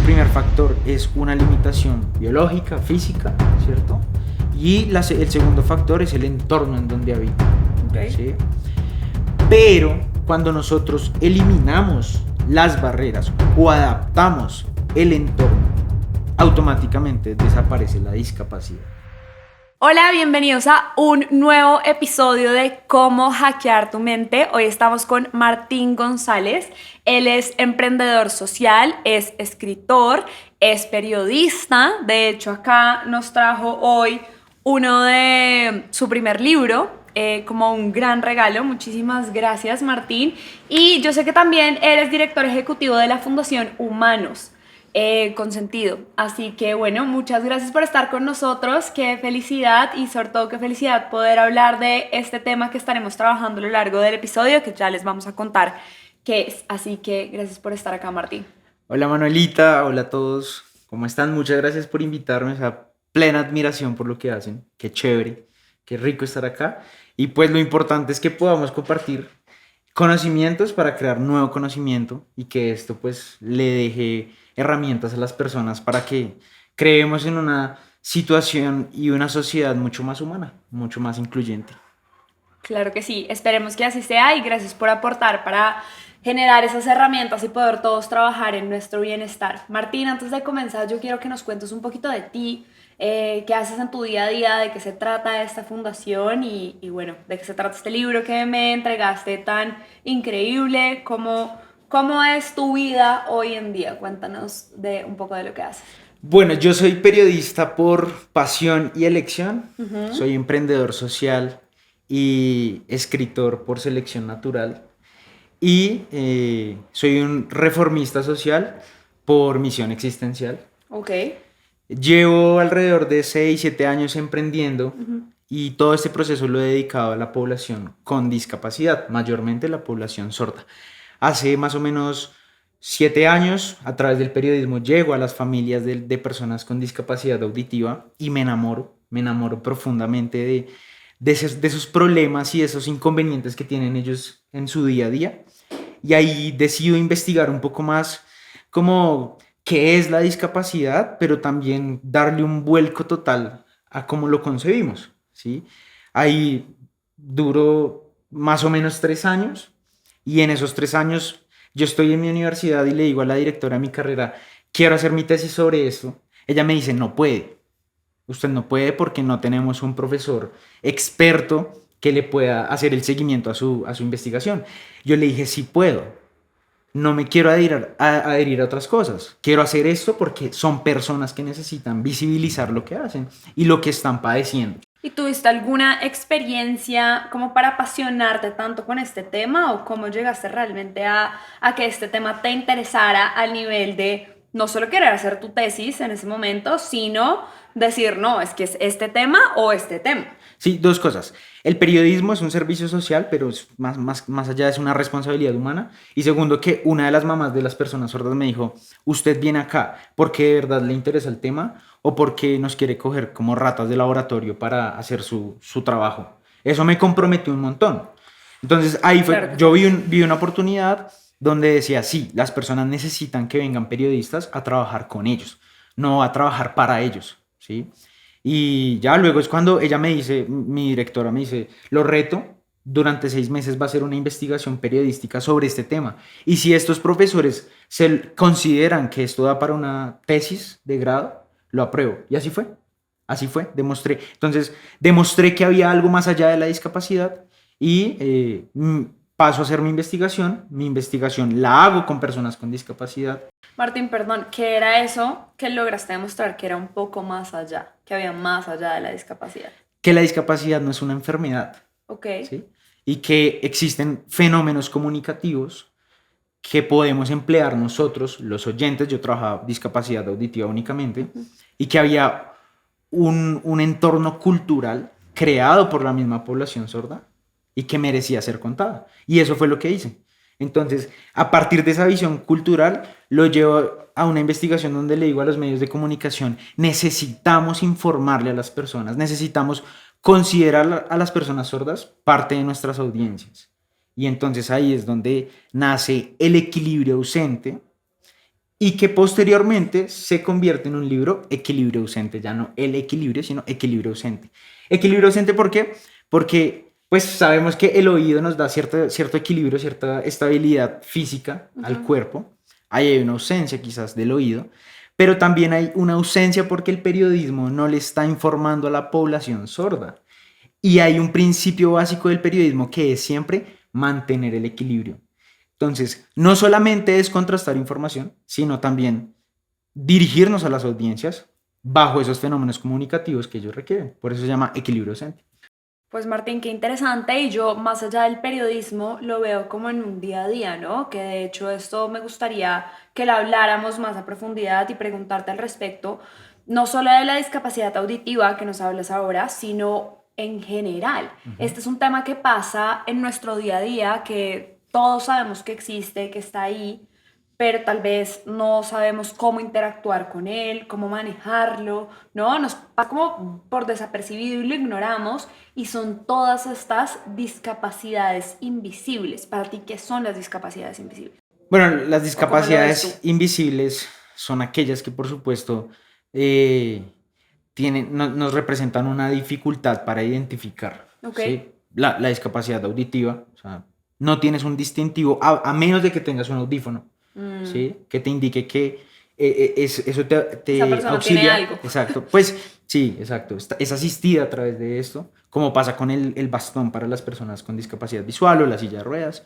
primer factor es una limitación biológica, física, ¿cierto? Y el segundo factor es el entorno en donde habita. Okay. ¿Sí? Pero cuando nosotros eliminamos las barreras o adaptamos el entorno, automáticamente desaparece la discapacidad. Hola, bienvenidos a un nuevo episodio de Cómo hackear tu mente. Hoy estamos con Martín González. Él es emprendedor social, es escritor, es periodista. De hecho, acá nos trajo hoy uno de su primer libro, como un gran regalo. Muchísimas gracias, Martín. Y yo sé que también eres director ejecutivo de la Fundación Humanos con Sentido. Así que bueno, muchas gracias por estar con nosotros. Qué felicidad y sobre todo qué felicidad poder hablar de este tema que estaremos trabajando a lo largo del episodio, que ya les vamos a contar qué es. Así que gracias por estar acá, Martín. Hola Manuelita, hola a todos. ¿Cómo están? Muchas gracias por invitarme. Esa plena admiración por lo que hacen. Qué chévere, qué rico estar acá. Y pues lo importante es que podamos compartir conocimientos para crear nuevo conocimiento y que esto pues le deje herramientas a las personas para que creemos en una situación y una sociedad mucho más humana, mucho más incluyente. Claro que sí, esperemos que así sea y gracias por aportar para generar esas herramientas y poder todos trabajar en nuestro bienestar. Martín, antes de comenzar, yo quiero que nos cuentes un poquito de ti, qué haces en tu día a día, de qué se trata esta fundación y bueno, de qué se trata este libro que me entregaste tan increíble, cómo es tu vida hoy en día. Cuéntanos un poco de lo que haces. Bueno, yo soy periodista por pasión y elección, soy emprendedor social y escritor por selección natural y soy un reformista social por misión existencial. Ok. Llevo alrededor de 6, 7 años emprendiendo y todo este proceso lo he dedicado a la población con discapacidad, mayormente la población sorda. Hace más o menos 7 años, a través del periodismo, llego a las familias de personas con discapacidad auditiva y me enamoro profundamente de esos problemas y esos inconvenientes que tienen ellos en su día a día. Y ahí decido investigar un poco más como qué es la discapacidad, pero también darle un vuelco total a cómo lo concebimos, ¿sí? Ahí duró más o menos 3 años y en esos 3 años yo estoy en mi universidad y le digo a la directora de mi carrera, quiero hacer mi tesis sobre esto. Ella me dice, no puede. Usted no puede porque no tenemos un profesor experto que le pueda hacer el seguimiento a su investigación. Yo le dije, sí puedo. No me quiero adherir a otras cosas. Quiero hacer esto porque son personas que necesitan visibilizar lo que hacen y lo que están padeciendo. ¿Y tuviste alguna experiencia como para apasionarte tanto con este tema o cómo llegaste realmente a que este tema te interesara al nivel de no solo querer hacer tu tesis en ese momento, sino decir, no, es que es este tema o este tema? Sí, dos cosas. El periodismo es un servicio social, pero es más allá es una responsabilidad humana. Y segundo, que una de las mamás de las personas sordas me dijo, usted viene acá porque de verdad le interesa el tema o porque nos quiere coger como ratas de laboratorio para hacer su trabajo. Eso me comprometió un montón. Entonces ahí fue, Claro que yo sí. vi una oportunidad donde decía, sí, las personas necesitan que vengan periodistas a trabajar con ellos, no a trabajar para ellos, ¿sí? Y ya luego es cuando ella me dice, mi directora me dice, lo reto, durante 6 meses va a ser una investigación periodística sobre este tema. Y si estos profesores se consideran que esto da para una tesis de grado, lo apruebo. Y así fue, demostré. Entonces, demostré que había algo más allá de la discapacidad y paso a hacer mi investigación la hago con personas con discapacidad. Martín, perdón, ¿qué era eso que lograste demostrar que era un poco más allá, que había más allá de la discapacidad? Que la discapacidad no es una enfermedad, Ok. ¿sí? Y que existen fenómenos comunicativos que podemos emplear nosotros, los oyentes, yo trabajaba discapacidad auditiva únicamente, y que había un entorno cultural creado por la misma población sorda y que merecía ser contada. Y eso fue lo que hice. Entonces, a partir de esa visión cultural, lo llevo a una investigación donde le digo a los medios de comunicación, necesitamos informarle a las personas, necesitamos considerar a las personas sordas parte de nuestras audiencias. Y entonces ahí es donde nace el equilibrio ausente y que posteriormente se convierte en un libro equilibrio ausente, ya no el equilibrio, sino equilibrio ausente. Equilibrio ausente, ¿por qué? Porque pues sabemos que el oído nos da cierto equilibrio, cierta estabilidad física al cuerpo. Ahí hay una ausencia quizás del oído, pero también hay una ausencia porque el periodismo no le está informando a la población sorda. Y hay un principio básico del periodismo que es siempre mantener el equilibrio. Entonces, no solamente es contrastar información, sino también dirigirnos a las audiencias bajo esos fenómenos comunicativos que ellos requieren. Por eso se llama equilibrio docente. Pues Martín, qué interesante, y yo más allá del periodismo lo veo como en un día a día, ¿no? Que de hecho esto me gustaría que lo habláramos más a profundidad y preguntarte al respecto, no solo de la discapacidad auditiva que nos hablas ahora, sino en general. Este es un tema que pasa en nuestro día a día, que todos sabemos que existe, que está ahí, pero tal vez no sabemos cómo interactuar con él, cómo manejarlo, ¿no? Nos pasa como por desapercibido y lo ignoramos, y son todas estas discapacidades invisibles. Para ti, ¿qué son las discapacidades invisibles? Bueno, las ¿O cómo lo ves discapacidades tú? invisibles son aquellas que, por supuesto, nos representan una dificultad para identificar, Ok. ¿sí? La discapacidad auditiva, o sea, no tienes un distintivo, a menos de que tengas un audífono, ¿sí? Que te indique que eso Esa te persona tiene auxilia, algo. exacto, pues sí, exacto, es asistida a través de esto, como pasa con el bastón para las personas con discapacidad visual o la silla de ruedas.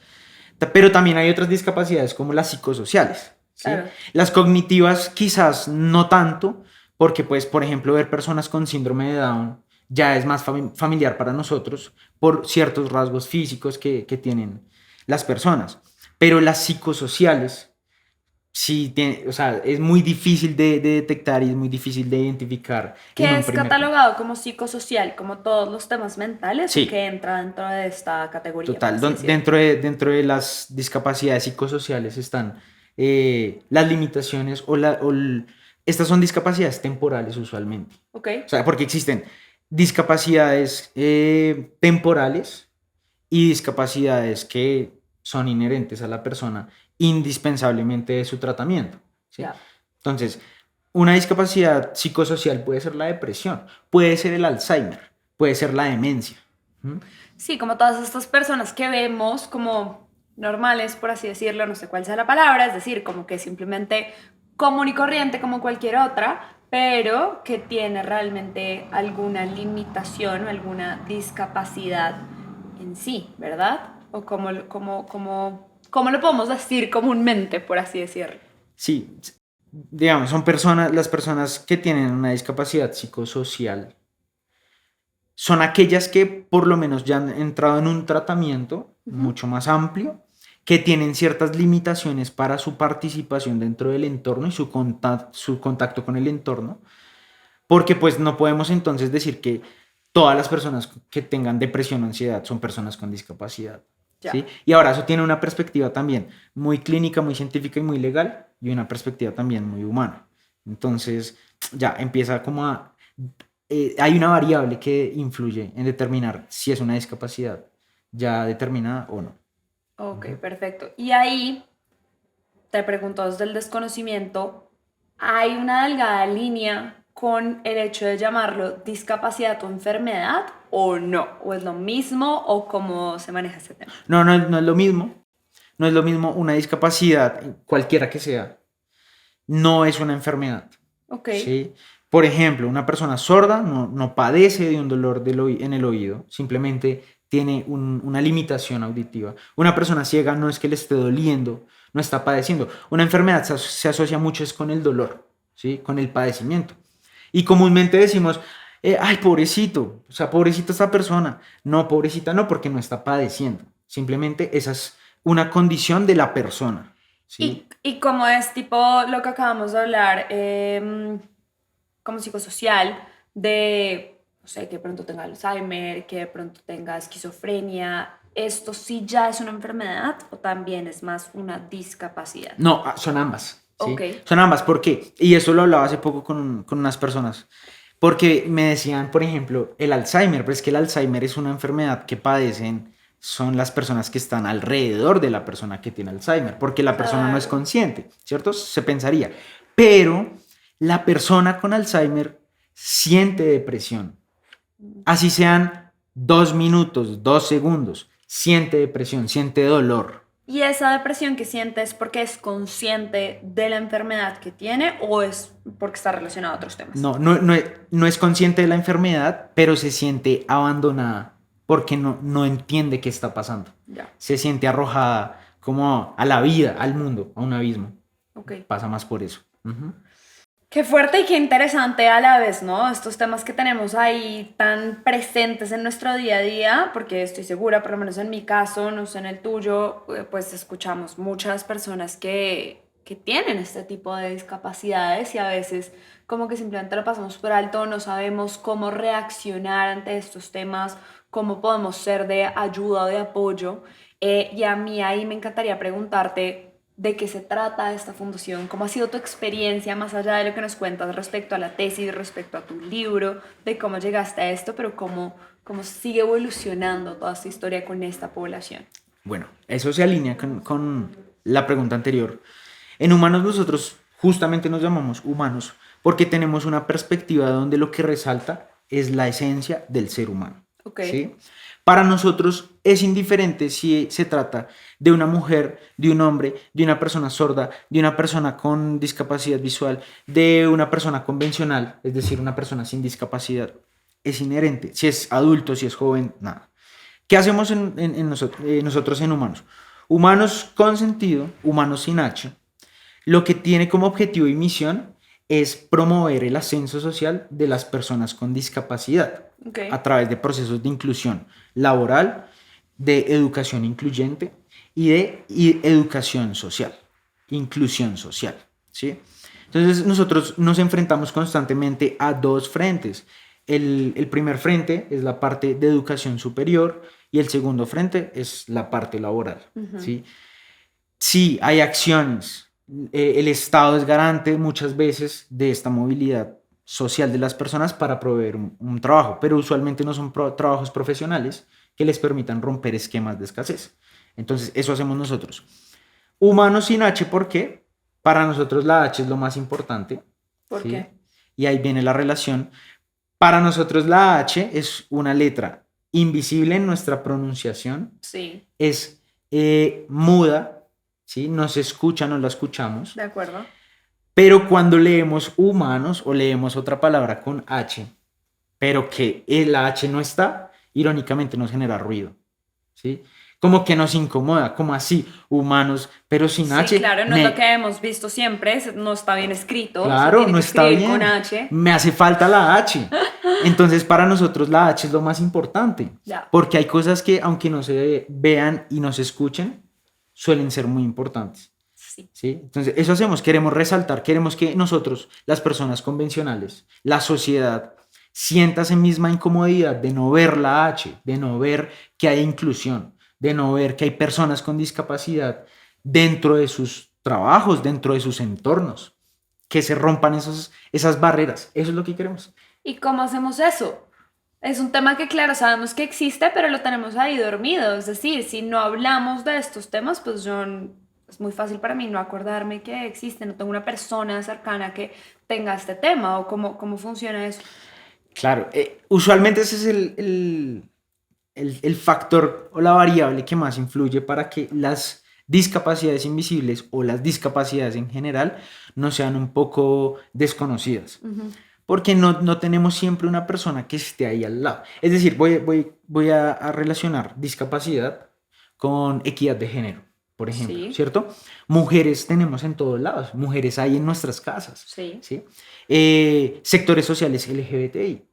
Pero también hay otras discapacidades como las psicosociales, ¿sí? Claro. Las cognitivas quizás no tanto, porque pues, por ejemplo, ver personas con síndrome de Down ya es más familiar para nosotros por ciertos rasgos físicos que tienen las personas. Pero las psicosociales, sí, o sea, es muy difícil de detectar y es muy difícil de identificar en ¿Qué un es primer tiempo. catalogado como psicosocial, como todos los temas mentales, o Sí, que entra dentro de esta categoría, por total. así decirlo? Dentro de las discapacidades psicosociales están las limitaciones estas son discapacidades temporales usualmente. Ok. O sea, porque existen discapacidades temporales y discapacidades que son inherentes a la persona indispensablemente de su tratamiento, ¿sí? Ya. Entonces, una discapacidad psicosocial puede ser la depresión, puede ser el Alzheimer, puede ser la demencia. ¿Mm? Sí, como todas estas personas que vemos como normales, por así decirlo, no sé cuál sea la palabra, es decir, como que simplemente común y corriente como cualquier otra, pero que tiene realmente alguna limitación o alguna discapacidad en sí, ¿verdad? O cómo lo podemos decir comúnmente, por así decirlo. Sí, digamos, son personas, las personas que tienen una discapacidad psicosocial son aquellas que por lo menos ya han entrado en un tratamiento Ujú. mucho más amplio, que tienen ciertas limitaciones para su participación dentro del entorno y su contacto con el entorno, porque pues no podemos entonces decir que todas las personas que tengan depresión o ansiedad son personas con discapacidad, ¿sí? Ya. Y ahora eso tiene una perspectiva también muy clínica, muy científica y muy legal, y una perspectiva también muy humana. Entonces ya empieza como hay una variable que influye en determinar si es una discapacidad ya determinada o no. Ok, Ujú. perfecto. Y ahí te pregunto desde el desconocimiento, ¿hay una delgada línea con el hecho de llamarlo discapacidad o enfermedad o no? ¿O es lo mismo o cómo se maneja ese tema? No, no es lo mismo. No es lo mismo una discapacidad, cualquiera que sea, no es una enfermedad. Ok, ¿Sí? Por ejemplo, una persona sorda no padece de un dolor en el oído, simplemente tiene una limitación auditiva. Una persona ciega no es que le esté doliendo, no está padeciendo. Una enfermedad se asocia mucho es con el dolor, ¿sí? Con el padecimiento. Y comúnmente decimos, ay, pobrecito, o sea, pobrecita esta persona. No, pobrecita no, porque no está padeciendo. Simplemente esa es una condición de la persona, ¿sí? y como es tipo lo que acabamos de hablar, como psicosocial, de, no sé, que de pronto tenga Alzheimer, que de pronto tenga esquizofrenia, ¿esto sí ya es una enfermedad o también es más una discapacidad? No, son ambas, Ok. ¿sí? Son ambas, ¿por qué? Y eso lo hablaba hace poco con unas personas, porque me decían, por ejemplo, el Alzheimer, pero es que el Alzheimer es una enfermedad que padecen son las personas que están alrededor de la persona que tiene Alzheimer, porque la persona no es Claro. consciente, ¿cierto? Se pensaría. Pero la persona con Alzheimer siente depresión. Así sean 2 minutos, 2 segundos, siente depresión, siente dolor. ¿Y esa depresión que siente es porque es consciente de la enfermedad que tiene o es porque está relacionado a otros temas? No es consciente de la enfermedad, pero se siente abandonada porque no entiende qué está pasando. Ya, Se siente arrojada como a la vida, al mundo, a un abismo. ok. Pasa más por eso. Ujú. Qué fuerte y qué interesante a la vez, ¿no? Estos temas que tenemos ahí tan presentes en nuestro día a día, porque estoy segura, por lo menos en mi caso, no sé en el tuyo, pues escuchamos muchas personas que tienen este tipo de discapacidades y a veces como que simplemente lo pasamos por alto, no sabemos cómo reaccionar ante estos temas, cómo podemos ser de ayuda o de apoyo. Y a mí ahí me encantaría preguntarte de qué se trata esta fundación, cómo ha sido tu experiencia más allá de lo que nos cuentas respecto a la tesis, respecto a tu libro, de cómo llegaste a esto, pero cómo sigue evolucionando toda esta historia con esta población. Bueno, eso se alinea con la pregunta anterior. En humanos nosotros justamente nos llamamos humanos porque tenemos una perspectiva donde lo que resalta es la esencia del ser humano. Ok. ¿Sí? Para nosotros es indiferente si se trata de una mujer, de un hombre, de una persona sorda, de una persona con discapacidad visual, de una persona convencional, es decir, una persona sin discapacidad. Es inherente. Si es adulto, si es joven, nada. ¿Qué hacemos nosotros en humanos? Humanos con sentido, humanos sin H, lo que tiene como objetivo y misión es promover el ascenso social de las personas con discapacidad Ok. a través de procesos de inclusión laboral, de educación incluyente y educación social, inclusión social, ¿sí? Entonces nosotros nos enfrentamos constantemente a dos frentes. El primer frente es la parte de educación superior y el segundo frente es la parte laboral, ¿sí? Sí, hay acciones. El Estado es garante muchas veces de esta movilidad social de las personas para proveer un trabajo, pero usualmente no son trabajos profesionales que les permitan romper esquemas de escasez. Entonces, eso hacemos nosotros. Humanos sin H, ¿por qué? Para nosotros la H es lo más importante. ¿Por ¿sí? qué? Y ahí viene la relación. Para nosotros la H es una letra invisible en nuestra pronunciación, Sí, es muda, ¿sí? No se escucha, no la escuchamos. de acuerdo. Pero cuando leemos humanos o leemos otra palabra con H, pero que la H no está, irónicamente nos genera ruido, ¿sí? Como que nos incomoda, como así, humanos, pero sin Sí, H. claro, no es lo que hemos visto siempre, no está bien escrito, se Claro, tiene no que está escribir con bien. H. Me hace falta la H. Entonces, para nosotros la H es lo más importante, Ya. porque hay cosas que, aunque no se vean y no se escuchen, suelen ser muy importantes. Sí. ¿Sí? Entonces, eso hacemos, queremos resaltar, queremos que nosotros, las personas convencionales, la sociedad, sienta esa misma incomodidad de no ver la H, de no ver que hay inclusión, de no ver que hay personas con discapacidad dentro de sus trabajos, dentro de sus entornos, que se rompan esas barreras. Eso es lo que queremos. ¿Y cómo hacemos eso? Es un tema que, claro, sabemos que existe, pero lo tenemos ahí dormido. Es decir, si no hablamos de estos temas, pues es muy fácil para mí no acordarme que existe. No tengo una persona cercana que tenga este tema o cómo funciona eso. Claro, usualmente ese es el factor o la variable que más influye para que las discapacidades invisibles o las discapacidades en general no sean un poco desconocidas. Porque no tenemos siempre una persona que esté ahí al lado. Es decir, voy a relacionar discapacidad con equidad de género, por ejemplo, Sí, ¿cierto? Mujeres tenemos en todos lados, mujeres hay en nuestras casas, sí, ¿sí? Sectores sociales LGBTI.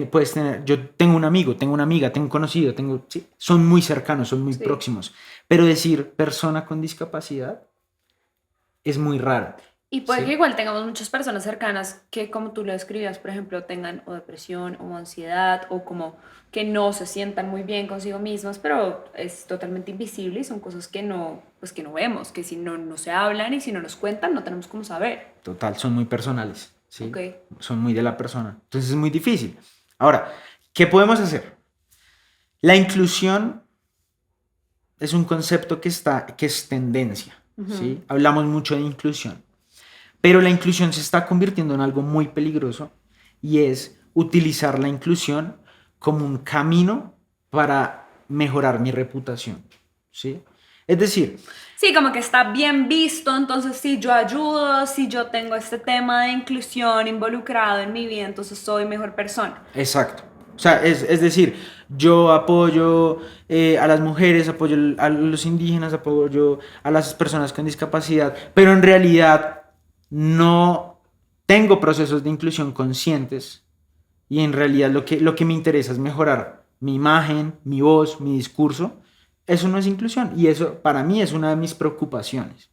Puedes tener, yo tengo un amigo, tengo una amiga, tengo un conocido, sí, son muy cercanos, son muy sí. próximos. Pero decir persona con discapacidad es muy raro. Y puede ¿sí? que igual tengamos muchas personas cercanas que, como tú lo describías, por ejemplo, tengan o depresión o ansiedad o como que no se sientan muy bien consigo mismas, pero es totalmente invisible y son cosas que pues que no vemos, que si no se hablan y si no nos cuentan, no tenemos cómo saber. Total, son muy personales, ¿sí? Ok. Son muy de la persona. Entonces es muy difícil. Ahora, ¿qué podemos hacer? La inclusión es un concepto que es tendencia, ¿sí? Hablamos mucho de inclusión, pero la inclusión se está convirtiendo en algo muy peligroso y es utilizar la inclusión como un camino para mejorar mi reputación, ¿sí? Es decir, Sí, como que está bien visto, entonces si yo ayudo, si yo tengo este tema de inclusión involucrado en mi vida, entonces soy mejor persona. exacto. O sea, es decir, yo apoyo a las mujeres, apoyo a los indígenas, apoyo a las personas con discapacidad, pero en realidad no tengo procesos de inclusión conscientes y en realidad lo que me interesa es mejorar mi imagen, mi voz, mi discurso. Eso no es inclusión y eso para mí es una de mis preocupaciones.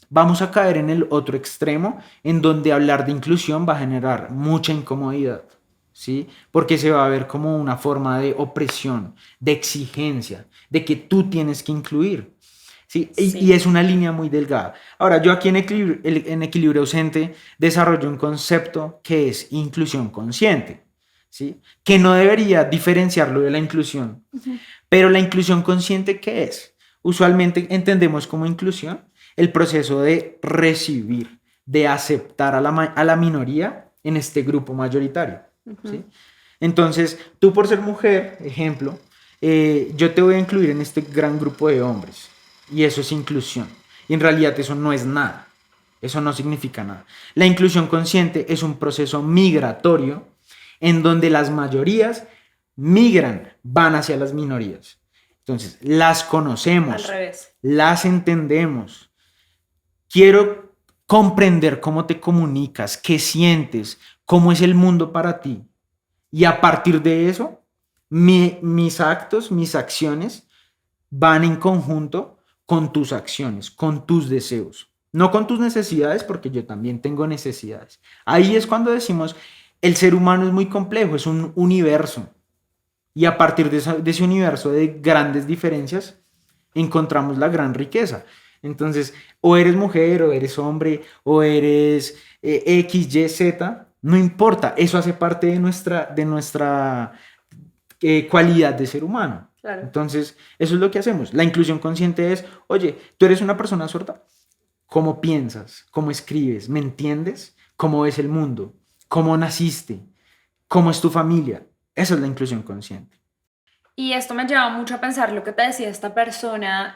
Vamos a caer en el otro extremo en donde hablar de inclusión va a generar mucha incomodidad, ¿sí? Porque se va a ver como una forma de opresión, de exigencia, de que tú tienes que incluir, ¿sí? Y es una línea muy delgada. Ahora, yo aquí en Equilibrio Ausente desarrollo un concepto que es inclusión consciente, ¿sí? Que no debería diferenciarlo de la inclusión. Pero la inclusión consciente, ¿qué es? Usualmente entendemos como inclusión el proceso de recibir, de aceptar a la minoría en este grupo mayoritario, ¿sí? Entonces, tú por ser mujer, ejemplo, yo te voy a incluir en este gran grupo de hombres y eso es inclusión. Y en realidad eso no es nada, eso no significa nada. La inclusión consciente es un proceso migratorio en donde las mayorías migran, van hacia las minorías. Entonces, las conocemos, Al revés. las entendemos. Quiero comprender cómo te comunicas, qué sientes, cómo es el mundo para ti. Y a partir de eso, mis actos, mis acciones van en conjunto con tus acciones, con tus deseos. No con tus necesidades, porque yo también tengo necesidades. Ahí es cuando decimos, el ser humano es muy complejo, es un universo. Y a partir de ese universo de grandes diferencias, encontramos la gran riqueza. Entonces, o eres mujer, o eres hombre, o eres X, Y, Z, no importa, eso hace parte de nuestra cualidad de ser humano. Claro. Entonces, eso es lo que hacemos. La inclusión consciente es, oye, tú eres una persona sorda, ¿cómo piensas? ¿Cómo escribes? ¿Me entiendes? ¿Cómo ves el mundo? ¿Cómo naciste? ¿Cómo es tu familia? Esa es la inclusión consciente. Y esto me lleva mucho a pensar lo que te decía esta persona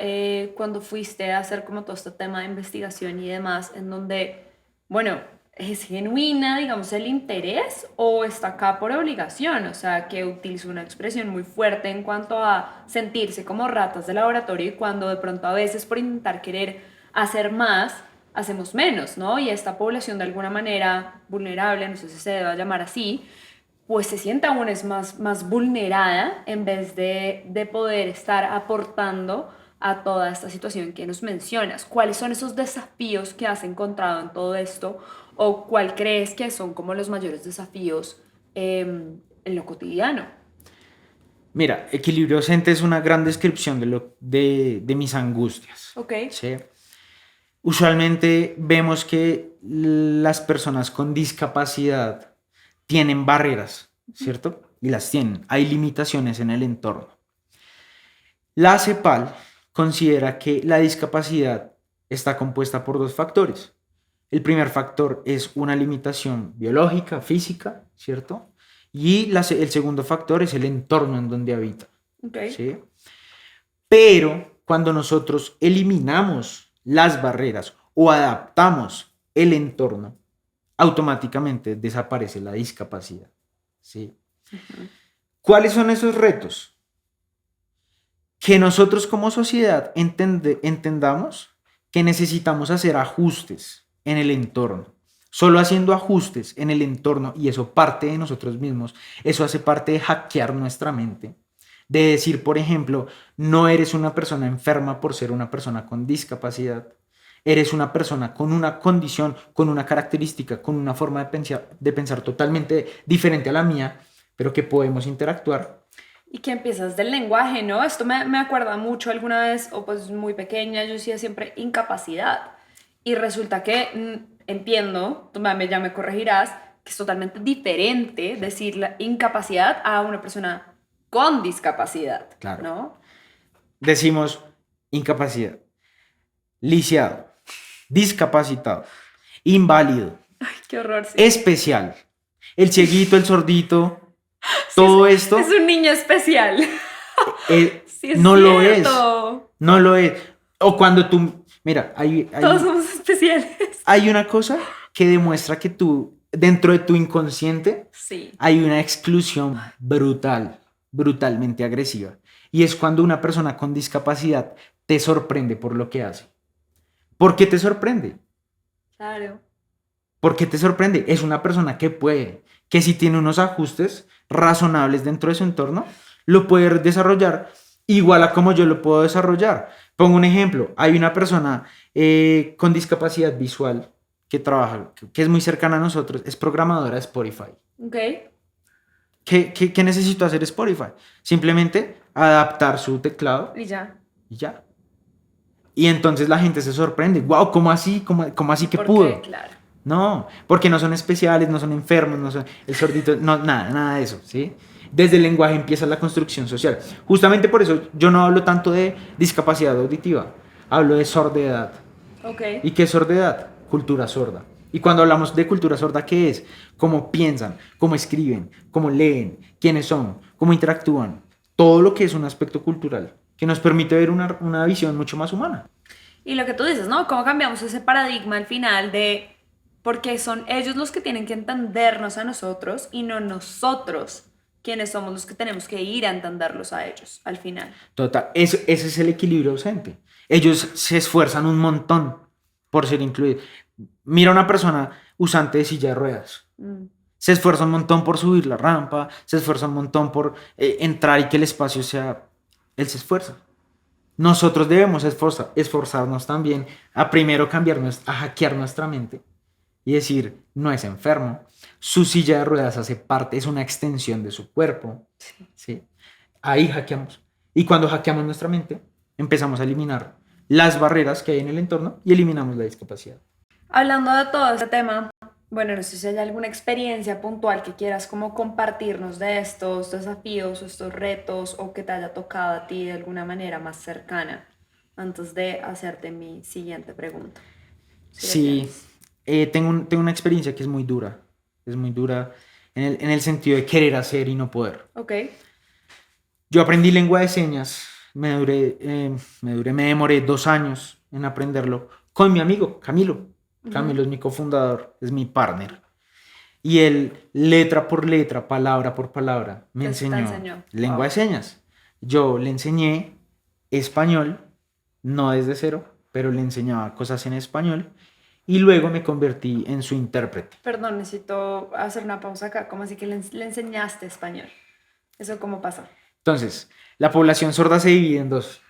cuando fuiste a hacer como todo este tema de investigación y demás, en donde, bueno, es genuina, digamos, el interés o está acá por obligación, o sea, que utilizó una expresión muy fuerte en cuanto a sentirse como ratas de laboratorio y cuando de pronto a veces por intentar querer hacer más, hacemos menos, ¿no? Y esta población de alguna manera vulnerable, no sé si se deba llamar así, pues se siente aún es más vulnerada en vez de poder estar aportando a toda esta situación que nos mencionas. ¿Cuáles son esos desafíos que has encontrado en todo esto o cuál crees que son como los mayores desafíos en lo cotidiano? Mira, equilibrio docente es una gran descripción de mis angustias. Ok. ¿Sí? Usualmente vemos que las personas con discapacidad tienen barreras, ¿cierto? Y las tienen. Hay limitaciones en el entorno. La CEPAL considera que la discapacidad está compuesta por dos factores. El primer factor es una limitación biológica, física, ¿cierto? Y el segundo factor es el entorno en donde habita. Okay. ¿Sí? Pero cuando nosotros eliminamos las barreras o adaptamos el entorno, automáticamente desaparece la discapacidad. ¿Sí? Uh-huh. ¿Cuáles son esos retos? Que nosotros como sociedad entendamos que necesitamos hacer ajustes en el entorno. Solo haciendo ajustes en el entorno, y eso parte de nosotros mismos, eso hace parte de hackear nuestra mente. De decir, por ejemplo, no eres una persona enferma por ser una persona con discapacidad. Eres una persona con una condición, con una característica, con una forma de pensar totalmente diferente a la mía, pero que podemos interactuar. Y que empiezas del lenguaje, ¿no? Esto me acuerda mucho alguna vez, o pues muy pequeña, yo decía siempre incapacidad. Y resulta que entiendo, tú ya me corregirás, que es totalmente diferente decir la incapacidad a una persona con discapacidad, Claro. ¿no? decimos incapacidad, lisiado, discapacitado, inválido, Ay, qué horror. Sí. especial, el cieguito, el sordito, todo esto Es un niño especial. Sí, es no lo es. cierto. No lo es. O cuando tú, mira, Todos somos especiales. hay una cosa que demuestra que tú, dentro de tu inconsciente, Sí. hay una exclusión brutal, brutalmente agresiva. Y es cuando una persona con discapacidad te sorprende por lo que hace. ¿Por qué te sorprende? Claro. ¿Por qué te sorprende? Es una persona que puede, que si tiene unos ajustes razonables dentro de su entorno, lo puede desarrollar igual a como yo lo puedo desarrollar. Pongo un ejemplo. Hay una persona con discapacidad visual que trabaja, que es muy cercana a nosotros, es programadora de Spotify. Ok. ¿Qué necesito hacer Spotify? Simplemente adaptar su teclado Y ya. y ya. Y entonces la gente se sorprende. ¡Wow! ¿Cómo así? ¿Cómo así que ¿Por pudo? qué? Claro. No, porque no son especiales, no son enfermos, no son el sordito, no, nada de eso, ¿sí? Desde el lenguaje empieza la construcción social. Justamente por eso yo no hablo tanto de discapacidad auditiva, hablo de sordidad. Ok. ¿Y qué es sordidad? Cultura sorda. Y cuando hablamos de cultura sorda, ¿qué es? Cómo piensan, cómo escriben, cómo leen, quiénes son, cómo interactúan. Todo lo que es un aspecto cultural que nos permite ver una visión mucho más humana. Y lo que tú dices, ¿no? ¿Cómo cambiamos ese paradigma al final de porque son ellos los que tienen que entendernos a nosotros y no nosotros quienes somos los que tenemos que ir a entenderlos a ellos al final? Total, ese es el equilibrio ausente. Ellos se esfuerzan un montón por ser incluidos. Mira a una persona usante de silla de ruedas. Se esfuerza un montón por subir la rampa, se esfuerza un montón por entrar y que el espacio sea... Él se esfuerza. Nosotros debemos esforzarnos también a primero a hackear nuestra mente y decir, no es enfermo, su silla de ruedas hace parte, es una extensión de su cuerpo. ¿Sí? Ahí hackeamos. Y cuando hackeamos nuestra mente, empezamos a eliminar las barreras que hay en el entorno y eliminamos la discapacidad. Hablando de todo este tema, bueno, no sé si hay alguna experiencia puntual que quieras como compartirnos de estos desafíos o estos retos o que te haya tocado a ti de alguna manera más cercana antes de hacerte mi siguiente pregunta. Sí, tengo una experiencia que es muy dura en el sentido de querer hacer y no poder. Ok. Yo aprendí lengua de señas, me demoré 2 años en aprenderlo con mi amigo Camilo. Camilo es mi cofundador, es mi partner. Y él, letra por letra, palabra por palabra, me enseñó lengua de señas. Yo le enseñé español, no desde cero, pero le enseñaba cosas en español. Y luego me convertí en su intérprete. Perdón, necesito hacer una pausa acá. ¿Cómo así que le enseñaste español? ¿Eso cómo pasa? Entonces, la población sorda se divide en dos: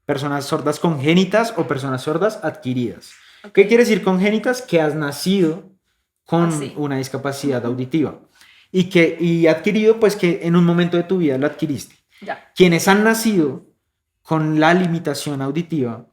personas sordas congénitas o personas sordas adquiridas. Okay. ¿Qué quiere decir congénitas? Que has nacido con una discapacidad auditiva. Y adquirido, pues que en un momento de tu vida lo adquiriste. Ya. Quienes han nacido con la limitación auditiva,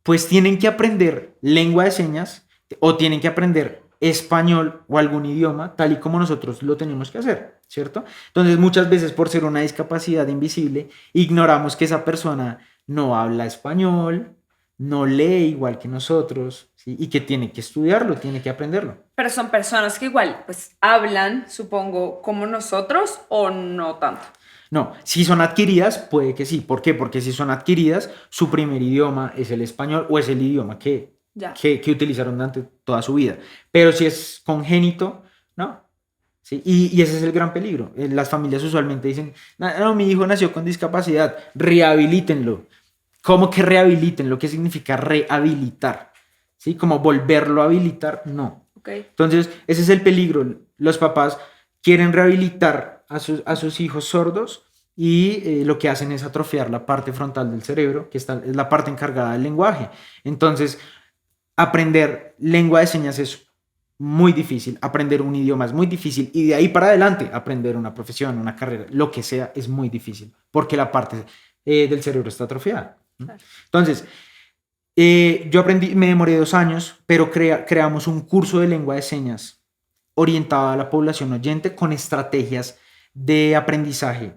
pues tienen que aprender lengua de señas o tienen que aprender español o algún idioma, tal y como nosotros lo tenemos que hacer, ¿cierto? Entonces, muchas veces por ser una discapacidad invisible, ignoramos que esa persona no habla español, no lee igual que nosotros, ¿sí? Y que tiene que estudiarlo, tiene que aprenderlo. Pero son personas que igual, pues, hablan, supongo, como nosotros o no tanto. No, si son adquiridas, puede que sí. ¿Por qué? Porque si son adquiridas, su primer idioma es el español o es el idioma que utilizaron durante toda su vida. Pero si es congénito, no. ¿Sí? Y ese es el gran peligro. Las familias usualmente dicen, no, mi hijo nació con discapacidad, rehabilítenlo. ¿Cómo que rehabiliten? ¿Qué significa rehabilitar? ¿Sí? Como volverlo a habilitar, no. Okay. Entonces, ese es el peligro. Los papás quieren rehabilitar a sus hijos sordos y lo que hacen es atrofiar la parte frontal del cerebro, que es la parte encargada del lenguaje. Entonces, aprender lengua de señas es muy difícil, aprender un idioma es muy difícil y de ahí para adelante aprender una profesión, una carrera, lo que sea, es muy difícil porque la parte del cerebro está atrofiada. Claro. Entonces, yo aprendí, me demoré 2 años, pero creamos un curso de lengua de señas orientado a la población oyente con estrategias de aprendizaje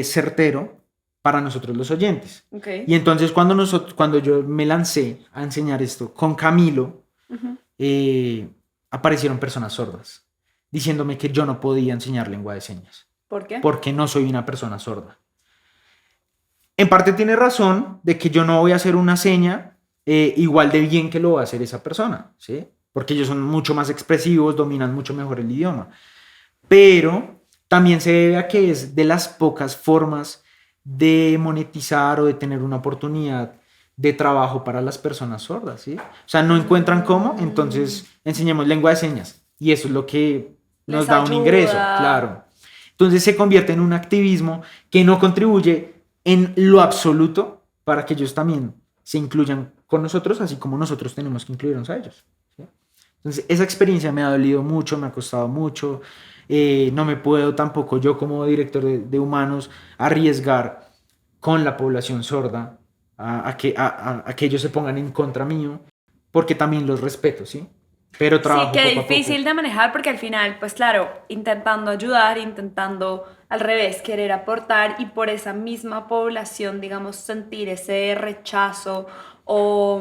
certero para nosotros los oyentes. Okay. Y entonces cuando yo me lancé a enseñar esto con Camilo, aparecieron personas sordas diciéndome que yo no podía enseñar lengua de señas. ¿Por qué? Porque no soy una persona sorda. En parte tiene razón de que yo no voy a hacer una seña igual de bien que lo va a hacer esa persona, ¿sí? Porque ellos son mucho más expresivos, dominan mucho mejor el idioma. Pero también se debe a que es de las pocas formas de monetizar o de tener una oportunidad de trabajo para las personas sordas, ¿sí? O sea, no encuentran cómo, entonces enseñemos lengua de señas y eso es lo que nos Les da un ayuda. ingreso, claro. Entonces se convierte en un activismo que no contribuye en lo absoluto para que ellos también se incluyan con nosotros, así como nosotros tenemos que incluirnos a ellos, ¿sí? Entonces esa experiencia me ha dolido mucho, me ha costado mucho. No me puedo tampoco yo como director de humanos arriesgar con la población sorda a que ellos se pongan en contra mío, porque también los respeto, ¿sí? Pero trabajo Sí, qué poco a difícil poco. de manejar porque al final, pues claro, intentando ayudar, intentando al revés, querer aportar y por esa misma población, digamos, sentir ese rechazo o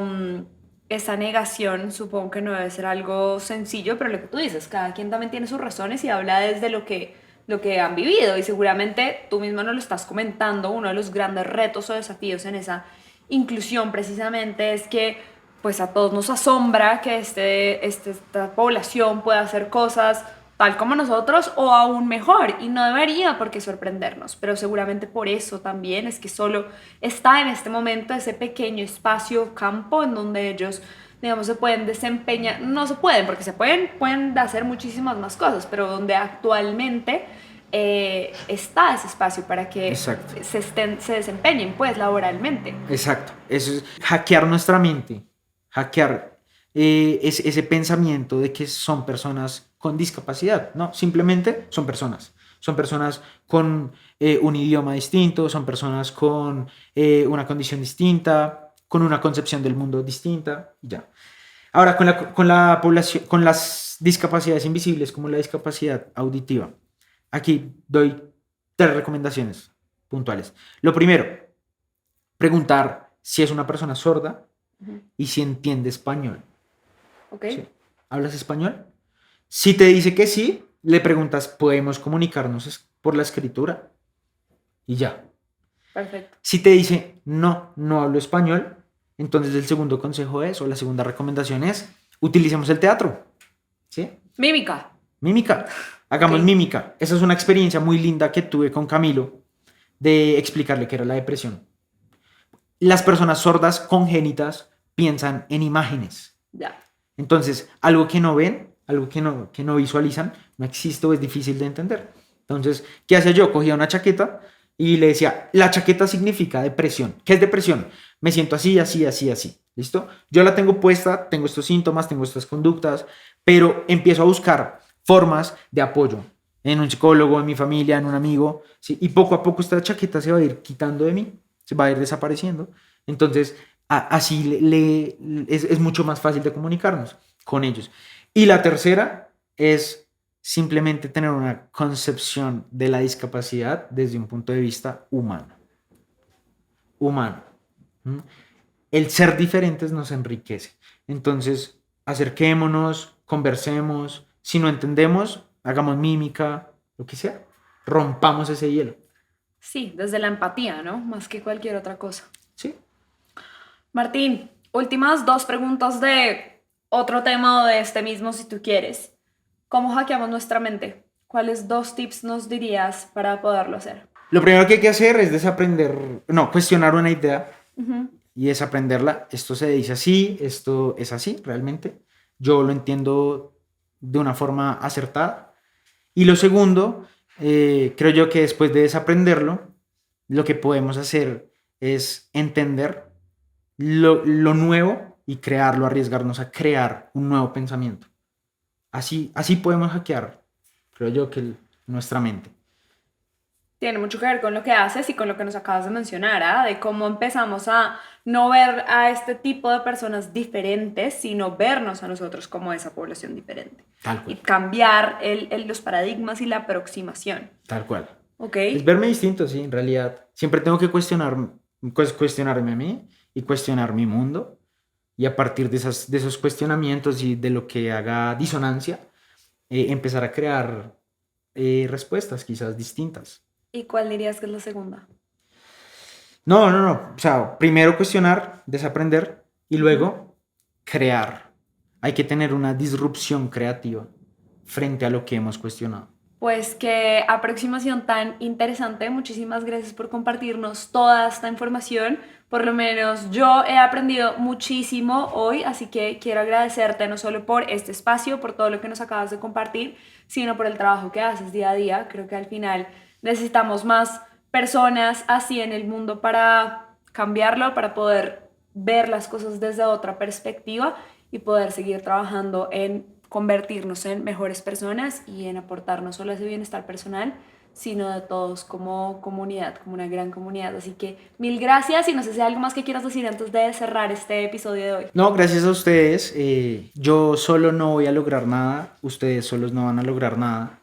esa negación, supongo que no debe ser algo sencillo, pero lo que tú dices, cada quien también tiene sus razones y habla desde lo que han vivido y seguramente tú mismo nos lo estás comentando, uno de los grandes retos o desafíos en esa inclusión precisamente es que pues a todos nos asombra que esta población pueda hacer cosas tal como nosotros o aún mejor y no debería por qué sorprendernos, pero seguramente por eso también es que solo está en este momento ese pequeño espacio, campo en donde ellos, digamos, se pueden desempeñar, no se pueden porque pueden hacer muchísimas más cosas, pero donde actualmente está ese espacio para que Exacto. se desempeñen pues laboralmente. Exacto. Eso es hackear nuestra mente, hackear ese pensamiento de que son personas con discapacidad. No, simplemente son personas. Son personas con un idioma distinto, son personas con una condición distinta, con una concepción del mundo distinta, y ya. Ahora, con la población, con las discapacidades invisibles, como la discapacidad auditiva, aquí doy 3 recomendaciones puntuales. Lo primero, preguntar si es una persona sorda y si entiende español. ¿Ok? ¿Sí? ¿Hablas español? Si te dice que sí, le preguntas, ¿podemos comunicarnos por la escritura? Y ya. Perfecto. Si te dice, no, no hablo español, entonces el segundo consejo es, o la segunda recomendación es, utilicemos el teatro. ¿Sí? Mímica. Mímica. Hagamos Ok. mímica. Esa es una experiencia muy linda que tuve con Camilo de explicarle qué era la depresión. Las personas sordas congénitas piensan en imágenes. Ya. Entonces, algo que no ven, algo que no visualizan, no existe o es difícil de entender. Entonces, ¿qué hacía yo? Cogía una chaqueta y le decía, la chaqueta significa depresión. ¿Qué es depresión? Me siento así, así, así, así. ¿Listo? Yo la tengo puesta, tengo estos síntomas, tengo estas conductas, pero empiezo a buscar formas de apoyo en un psicólogo, en mi familia, en un amigo, ¿sí? Y poco a poco esta chaqueta se va a ir quitando de mí, se va a ir desapareciendo. Entonces, así es mucho más fácil de comunicarnos con ellos. Y la tercera es simplemente tener una concepción de la discapacidad desde un punto de vista humano. Humano. ¿Mm? El ser diferentes nos enriquece. Entonces, acerquémonos, conversemos. Si no entendemos, hagamos mímica, lo que sea. Rompamos ese hielo. Sí, desde la empatía, ¿no? Más que cualquier otra cosa. ¿Sí? Martín, últimas 2 preguntas de otro tema o de este mismo, si tú quieres. ¿Cómo hackeamos nuestra mente? ¿Cuáles 2 tips nos dirías para poderlo hacer? Lo primero que hay que hacer es cuestionar una idea Ujú. y desaprenderla. Esto se dice así, esto es así, realmente. Yo lo entiendo de una forma acertada. Y lo segundo, creo yo que después de desaprenderlo, lo que podemos hacer es entender lo nuevo y crearlo, arriesgarnos a crear un nuevo pensamiento. Así podemos hackear, creo yo, que nuestra mente. Tiene mucho que ver con lo que haces y con lo que nos acabas de mencionar, ¿ah? De cómo empezamos a no ver a este tipo de personas diferentes, sino vernos a nosotros como esa población diferente. Tal Y cual, cambiar los paradigmas y la aproximación. tal cual. Ok. Es verme distinto, sí, en realidad. Siempre tengo que cuestionarme a mí y cuestionar mi mundo. Y a partir de esos cuestionamientos y de lo que haga disonancia, empezar a crear respuestas quizás distintas. ¿Y cuál dirías que es la segunda? No. O sea, primero cuestionar, desaprender y Ujú. luego crear. Hay que tener una disrupción creativa frente a lo que hemos cuestionado. Pues qué aproximación tan interesante. Muchísimas gracias por compartirnos toda esta información. Por lo menos yo he aprendido muchísimo hoy, así que quiero agradecerte no solo por este espacio, por todo lo que nos acabas de compartir, sino por el trabajo que haces día a día. Creo que al final necesitamos más personas así en el mundo para cambiarlo, para poder ver las cosas desde otra perspectiva y poder seguir trabajando en convertirnos en mejores personas y en aportar no solo ese bienestar personal, sino de todos como comunidad, como una gran comunidad. Así que mil gracias y no sé si hay algo más que quieras decir antes de cerrar este episodio de hoy. No, gracias a ustedes. Yo solo no voy a lograr nada. Ustedes solos no van a lograr nada.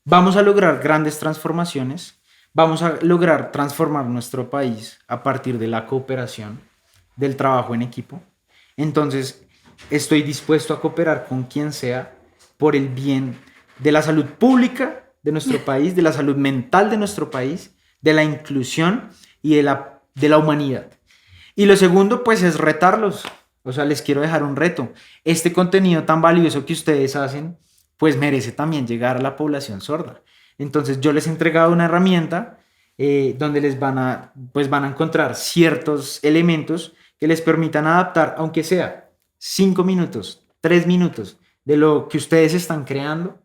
Vamos a lograr grandes transformaciones. Vamos a lograr transformar nuestro país a partir de la cooperación, del trabajo en equipo. Entonces, estoy dispuesto a cooperar con quien sea por el bien de la salud pública de nuestro país, de la salud mental de nuestro país, de la inclusión y de la humanidad. Y lo segundo, pues, es retarlos. O sea, les quiero dejar un reto. Este contenido tan valioso que ustedes hacen, pues merece también llegar a la población sorda. Entonces, yo les he entregado una herramienta donde pues van a encontrar ciertos elementos que les permitan adaptar, aunque sea 5 minutos, 3 minutos de lo que ustedes están creando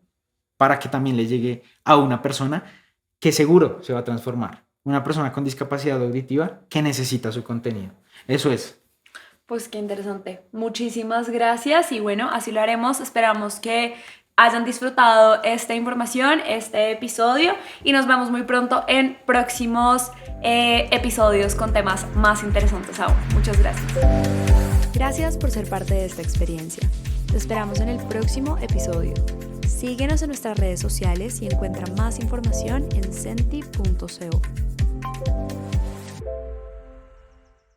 para que también les llegue a una persona que seguro se va a transformar. Una persona con discapacidad auditiva que necesita su contenido. Eso es. Pues qué interesante. Muchísimas gracias y bueno, así lo haremos. Esperamos que hayan disfrutado esta información, este episodio y nos vemos muy pronto en próximos episodios con temas más interesantes aún. Muchas gracias. Gracias por ser parte de esta experiencia. Te esperamos en el próximo episodio. Síguenos en nuestras redes sociales y encuentra más información en senti.co.